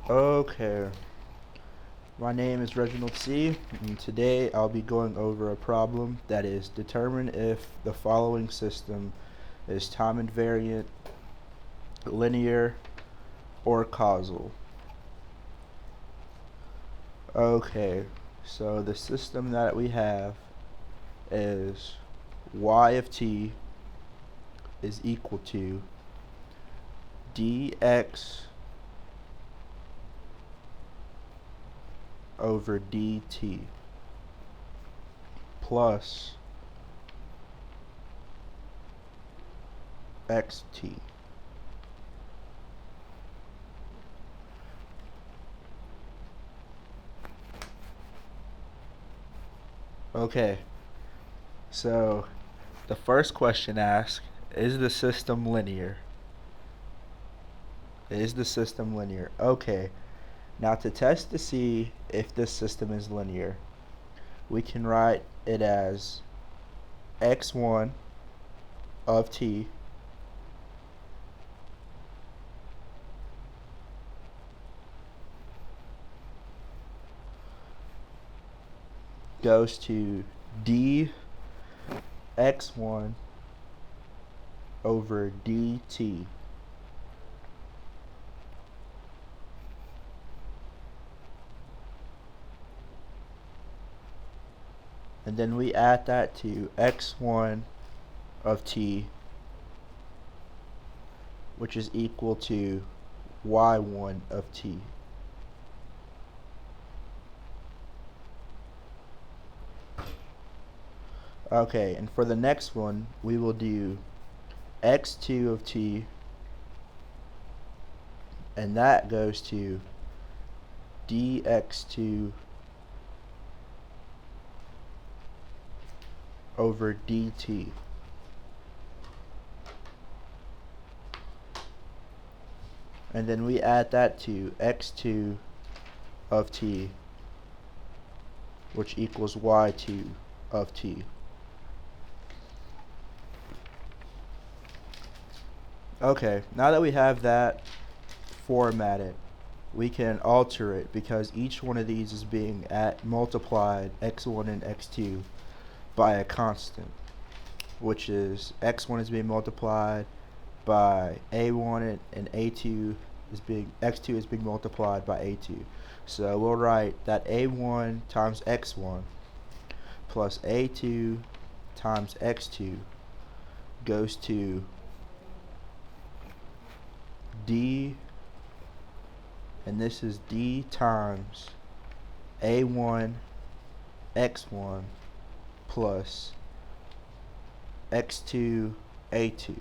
Okay, my name is Reginald C, and today I'll be going over a problem that is determine if the following system is time invariant, linear, or causal. Okay, so the system that we have is y of t is equal to dx over dt plus xt. Okay, so the first question asks, is the system linear? Is the system linear? Okay, now to test to see if this system is linear, we can write it as x1 of t goes to dx1 over dt. And then we add that to x1 of t, which is equal to y1 of t. Okay, and for the next one, we will do x2 of t, and that goes to dx2 over dt. And then we add that to x2 of t, which equals y2 of t. Okay, now that we have that formatted, we can alter it because each one of these is being multiplied x1 and x2 by a constant, which is x1 is being multiplied by a1 and a2 is being x2 is being multiplied by a2. So we'll write that a1 times x1 plus a2 times x2 goes to d, and this is d times a1 x1 plus x2 a2,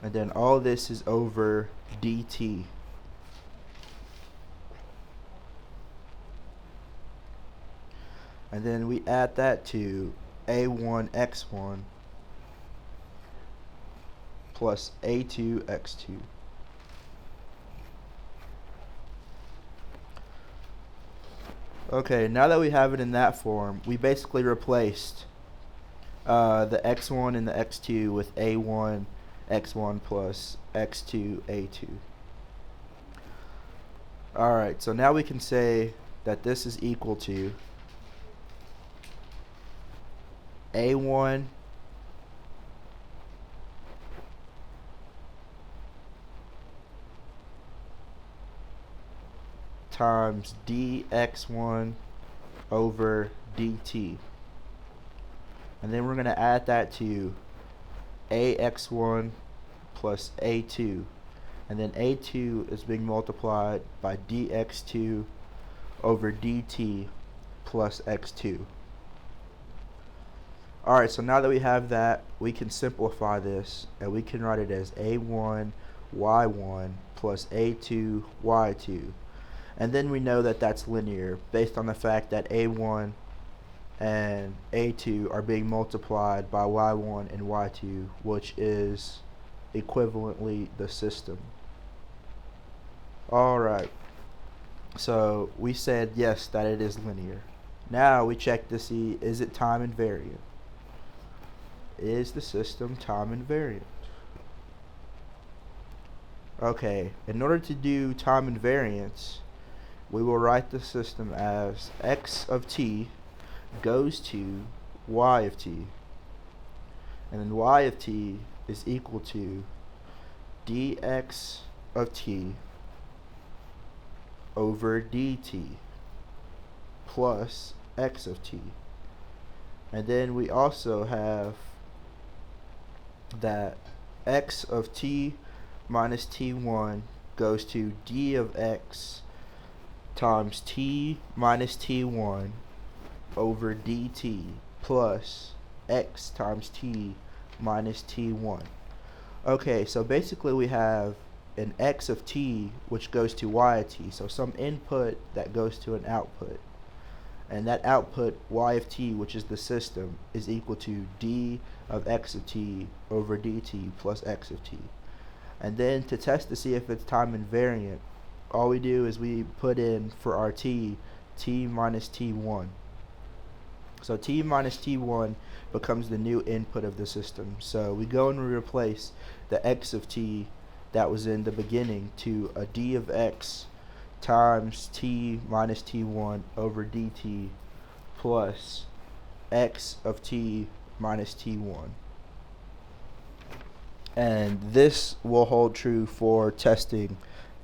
and then all this is over dt. And then we add that to a1 x1 plus a2 x2. Okay, now that we have it in that form, we basically replaced the x1 and the x2 with a1 x1 plus x2 a2. Alright, so now we can say that this is equal to a1 times dx1 over dt, and then we're going to add that to ax1 plus a2, and then a2 is being multiplied by dx2 over dt plus x2. Alright, so now that we have that, we can simplify this, and we can write it as a1 y1 plus a2 y2. And then we know that that's linear based on the fact that a1 and a2 are being multiplied by y1 and y2, which is equivalently the system. Alright, so we said yes, that it is linear. Now we check to see, is it time invariant? Is the system time invariant? Okay, in order to do time invariance, we will write the system as x of t goes to y of t, and then y of t is equal to dx of t over dt plus x of t. And then we also have that x of t minus t1 goes to d of x times t minus t1 over dt plus x times t minus t1. Okay, so basically we have an x of t which goes to y of t, so some input that goes to an output. And that output, y of t, which is the system, is equal to d of x of t over dt plus x of t. And then to test to see if it's time invariant, all we do is we put in for our t minus t1. So t minus t1 becomes the new input of the system. So we go and we replace the x of t that was in the beginning to a d of x times t minus t1 over dt plus x of t minus t1. And this will hold true for testing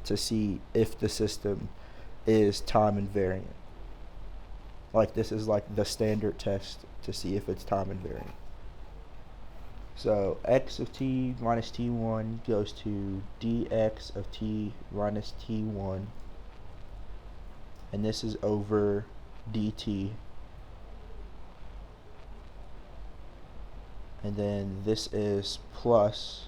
to see if the system is time invariant. Like, this is like the standard test to see if it's time invariant. So x of t minus t1 goes to dx of t minus t1, and this is over dt, and then this is plus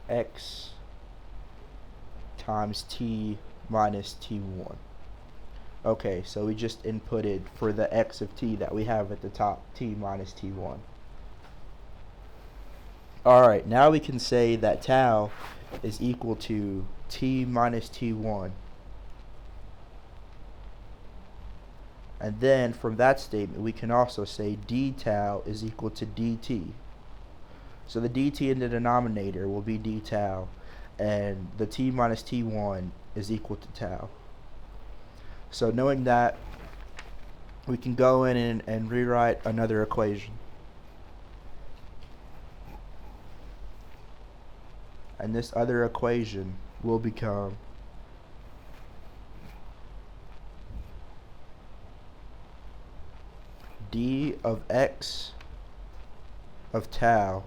x times t minus t1. Okay, so we just inputted for the x of t that we have at the top, t minus t1. Alright, now we can say that tau is equal to t minus t1. And then from that statement we can also say d tau is equal to dt. So the dt in the denominator will be d tau, and the t minus t1 is equal to tau. So knowing that, we can go in and rewrite another equation. And this other equation will become d of x of tau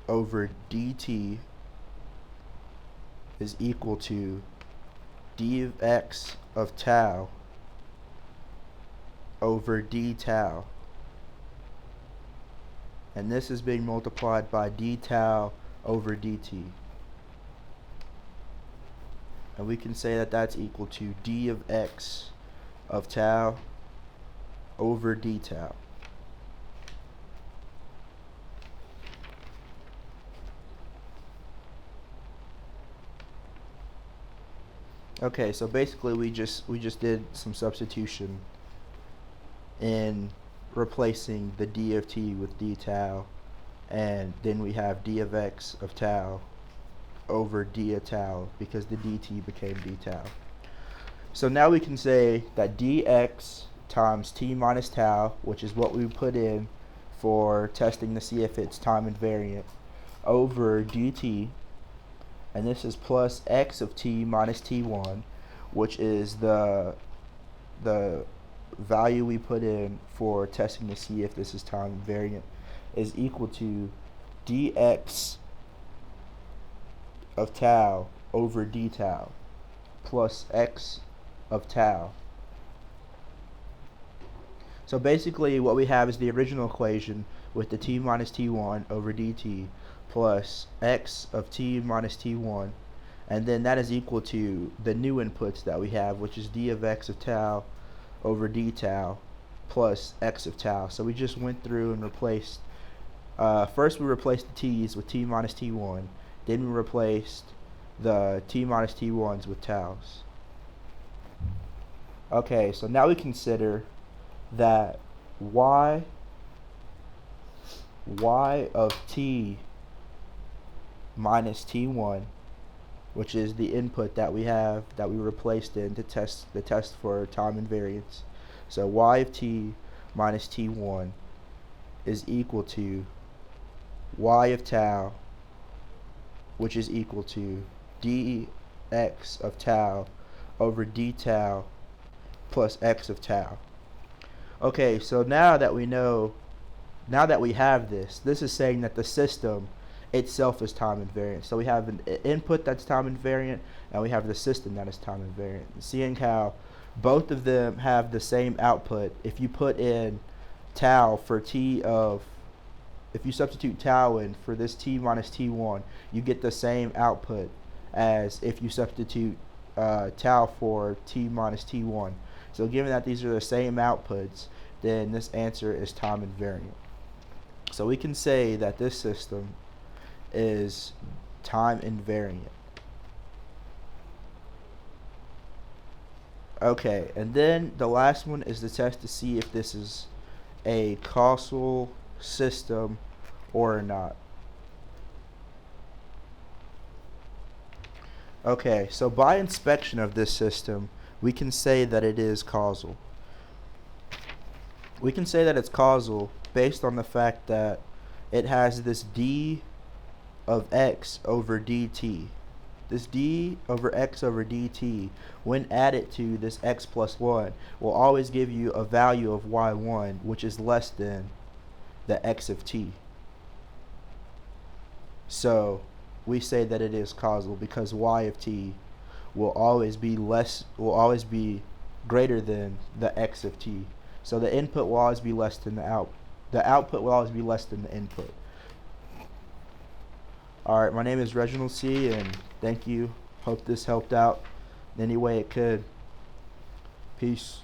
over dt is equal to d of x of tau over d tau, and this is being multiplied by d tau over dt, and we can say that that's equal to d of x of tau over d tau. Okay, so basically we just did some substitution in replacing the d of t with d tau, and then we have d of x of tau over d of tau because the dt became d tau. So now we can say that dx times t minus tau, which is what we put in for testing to see if it's time invariant, over dt, and this is plus x of t minus t1, which is the value we put in for testing to see if this is time invariant, is equal to dx of tau over d tau plus x of tau. So basically what we have is the original equation with the t minus t1 over dt plus x of t minus t1, and then that is equal to the new inputs that we have, which is d of x of tau over d tau plus x of tau. So we just went through and replaced, first we replaced the t's with t minus t1, then we replaced the t minus t1s with taus. Okay, so now we consider that y y of t minus t1, which is the input that we have that we replaced in to test the test for time invariance. So y of t minus t1 is equal to y of tau, which is equal to dx of tau over d tau plus x of tau. Okay, so now that we have this is saying that the system itself is time invariant. So we have an input that's time invariant, and we have the system that is time invariant. Seeing how both of them have the same output, if you put in tau for t of, if you substitute tau in for this t minus t1, you get the same output as if you substitute tau for t minus t1. So given that these are the same outputs, then this answer is time invariant. So we can say that this system is time invariant. Okay, and then the last one is the test to see if this is a causal system or not. Okay, so by inspection of this system, we can say that it is causal. We can say that it's causal based on the fact that it has this d of x over dt. This d over x over dt, when added to this x plus 1, will always give you a value of y1, which is less than the x of t. So we say that it is causal because y of t will always be greater than the x of t. So the input will always be less than the output will always be less than the input. Alright, my name is Reginald C, and thank you. Hope this helped out in any way it could. Peace.